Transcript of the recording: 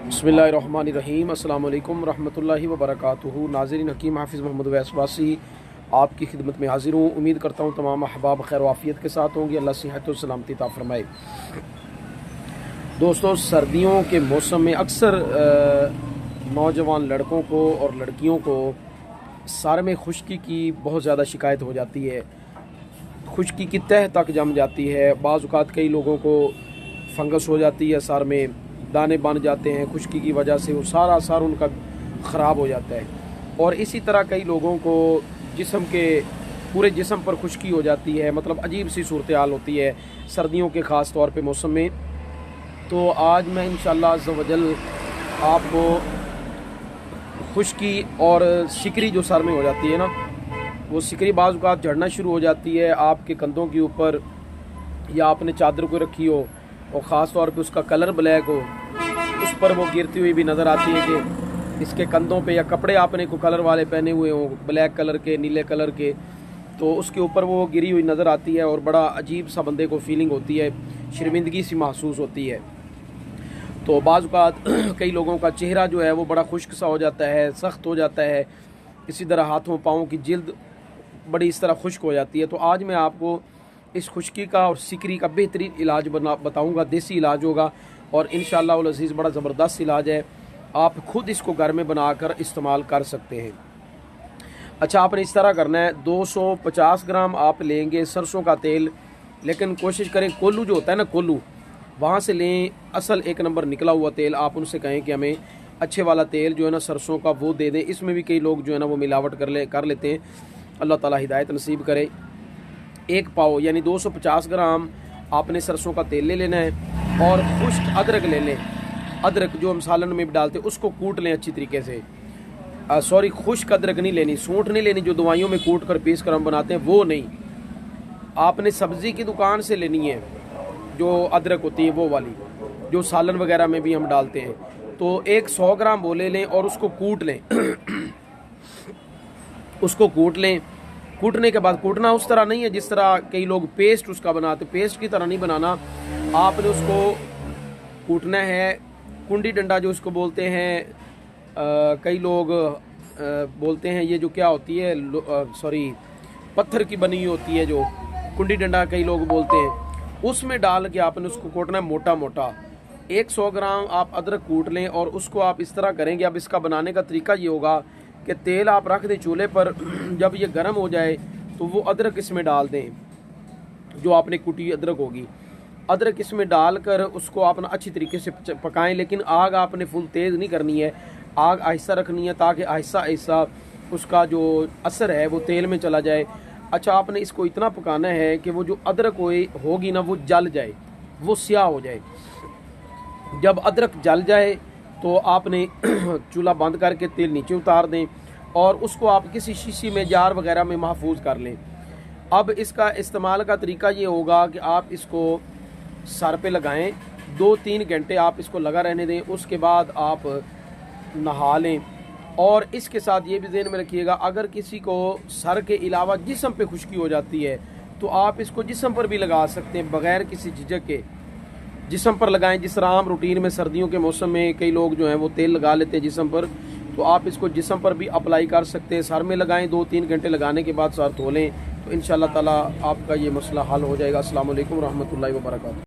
बिस्मिल्लाहिर्रहमानिर्रहीम अस्सलाम वालेकुम रहमतुल्लाहि व बरकातुहू। नाज़रीन, हकीम हाफिज़ मोहम्मद वैसवासी आपकी खिदमत में हाजिर हूँ। उम्मीद करता हूँ तमाम अहबाब खैर वाफ़ियत के साथ होंगे। अल्लाह सेहत और सलामती अता फ़रमाए। दोस्तों, सर्दियों के मौसम में अक्सर नौजवान लड़कों को और लड़कियों को सर में खुश्की की बहुत ज़्यादा शिकायत हो जाती है। खुश्की की तह तक जम जाती है। बाज़ औक़ात कई लोगों को फंगस हो जाती है, सर में दाने बन जाते हैं। खुश्की की वजह से वो सारा सर उनका ख़राब हो जाता है। और इसी तरह कई लोगों को जिस्म के पूरे जिस्म पर खुश्की हो जाती है। मतलब अजीब सी सूरत हाल होती है सर्दियों के ख़ास तौर पे मौसम में। तो आज मैं इंशाअल्लाह अज़्ज़ व जल आपको खुश्की और सिकरी जो सर में हो जाती है ना, वो सिकरी बाज़ औक़ात झड़ना शुरू हो जाती है आपके कंधों के ऊपर, या आपने चादर को रखी हो और ख़ास तौर पे उसका कलर ब्लैक हो, उस पर वो गिरती हुई भी नज़र आती है कि इसके कंधों पे, या कपड़े आपने को कलर वाले पहने हुए हों, ब्लैक कलर के, नीले कलर के, तो उसके ऊपर वो गिरी हुई नज़र आती है और बड़ा अजीब सा बंदे को फीलिंग होती है, शर्मिंदगी सी महसूस होती है। तो बाज़ औक़ात कई लोगों का चेहरा जो है वो बड़ा खुश्क सा हो जाता है, सख्त हो जाता है। इसी तरह हाथों पाँव की जिल्द बड़ी इस तरह खुश्क हो जाती है। तो आज मैं आपको इस खुश्की का और सिकरी का बेहतरीन इलाज बताऊंगा। देसी इलाज होगा और इंशाअल्लाह उल अज़ीज़ बड़ा ज़बरदस्त इलाज है। आप खुद इसको घर में बनाकर इस्तेमाल कर सकते हैं। अच्छा, आपने इस तरह करना है, 250 ग्राम आप लेंगे सरसों का तेल, लेकिन कोशिश करें कोल्लू जो होता है ना, कोल्लू, वहाँ से लें। असल 1 नंबर निकला हुआ तेल। आप उनसे कहें कि हमें अच्छे वाला तेल जो है ना सरसों का वो दे दें। इसमें भी कई लोग जो है ना वो मिलावट कर लेते हैं। अल्लाह ताला हिदायत नसीब करे। 1 पाव यानी 250 ग्राम आपने सरसों का तेल ले लेना है और खुश्क अदरक ले लें। अदरक जो हम सालन में भी डालते हैं उसको कूट लें अच्छी तरीके से। सॉरी, खुश्क अदरक नहीं लेनी, सूंठ नहीं लेनी, जो दवाइयों में कूट कर पीस कर हम बनाते हैं वो नहीं। आपने सब्ज़ी की दुकान से लेनी है जो अदरक होती है वो वाली, जो सालन वगैरह में भी हम डालते हैं। तो 100 ग्राम वो ले लें और उसको कूट लें। उसको कूट लें। कूटने के बाद कूटना उस तरह नहीं है जिस तरह कई लोग पेस्ट उसका बनाते, पेस्ट की तरह नहीं बनाना। आपने उसको कूटना है। कुंडी डंडा जो इसको बोलते हैं, कई लोग बोलते हैं ये जो क्या होती है, सॉरी, पत्थर की बनी होती है जो कुंडी डंडा कई लोग बोलते हैं, उसमें डाल के आपने उसको कूटना है मोटा मोटा। 100 ग्राम आप अदरक कूट लें और उसको आप इस तरह करेंगे। अब इसका बनाने का तरीका ये होगा कि तेल आप रख दें चूल्हे पर, जब ये गर्म हो जाए तो वो अदरक इसमें डाल दें, जो आपने कुटी अदरक होगी। अदरक इसमें डालकर उसको आप ना अच्छी तरीके से पकाएं, लेकिन आग आपने फुल तेज़ नहीं करनी है, आग आहिस्ता रखनी है ताकि आहिस्ता आहिस्ता उसका जो असर है वो तेल में चला जाए। अच्छा, आपने इसको इतना पकाना है कि वो जो अदरक होगी ना वो जल जाए, वो स्याह हो जाए। जब अदरक जल जाए तो आपने चूल्हा बंद करके तेल नीचे उतार दें और उसको आप किसी शीशी में, जार वगैरह में महफूज कर लें। अब इसका इस्तेमाल का तरीका ये होगा कि आप इसको सर पे लगाएं, 2-3 घंटे आप इसको लगा रहने दें। उसके बाद आप नहा लें। और इसके साथ ये भी ध्यान में रखिएगा, अगर किसी को सर के अलावा जिस्म पे खुश्की हो जाती है तो आप इसको जिस्म पर भी लगा सकते हैं बग़ैर किसी झिझक के। जिस्म पर लगाएं, जिस तरह आम रूटीन में सर्दियों के मौसम में कई लोग जो हैं वो तेल लगा लेते हैं जिस्म पर, तो आप इसको जिस्म पर भी अप्लाई कर सकते हैं। सर में लगाएं, 2-3 घंटे लगाने के बाद सर धो लें, तो इंशाअल्लाह ताला आपका ये मसला हल हो जाएगा। अस्सलाम वालेकुम रहमतुल्लाहि व बरकातहू।